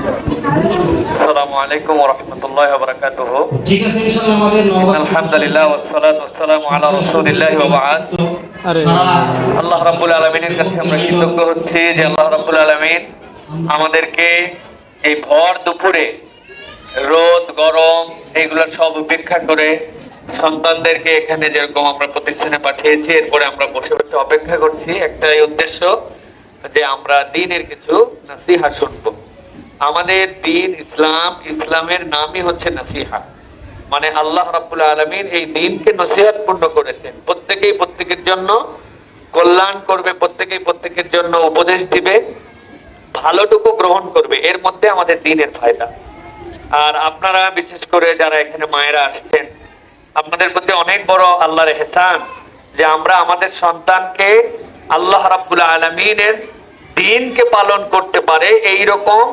আসসালামু আলাইকুম ওয়া রাহমাতুল্লাহি ওয়া বারাকাতুহু। ঠিক আছে ইনশাআল্লাহ আমাদের আলহামদুলিল্লাহ ওয়াস সালাতু ওয়াস সালামু আলা রাসূলিল্লাহি ওয়া বা'দ। আল্লাহ রাব্বুল আলামিনের কাছে আমরা কৃতজ্ঞ হচ্ছি যে আল্লাহ রাব্বুল আলামিন আমাদেরকে এই ভর দুপুরে রোদ গরম এগুলো সব উপেক্ষা করে সন্তানদেরকে এখানে যেরকম আমরা প্রতিষ্ঠানে পাঠিয়েছি, এরপরে আমরা বসে বসে অপেক্ষা করছি একটাই উদ্দেশ্য, যে আমরা দ্বীনের কিছু নসিহা শুনবো। আমাদের দ্বীন ইসলাম, ইসলামের নামই হচ্ছে নসিহা। মানে আল্লাহ রাব্বুল আলামিন এই দ্বীনকে নসিহতপূর্ণ করেছেন। প্রত্যেকেই প্রত্যেকের জন্য কল্যাণ করবে, প্রত্যেকেই প্রত্যেকের জন্য উপদেশ দিবে, ভালোটুকু গ্রহণ করবে, এর মধ্যে আমাদের দ্বীনের ফায়দা। আর আপনারা বিশেষ করে যারা এখানে মায়েরা আসছেন, আপনাদের প্রতি অনেক বড় আল্লাহর ইহসান যে আমরা আমাদের সন্তানকে আল্লাহ রাব্বুল আলামিনের দ্বীনকে পালন করতে পারে এইরকম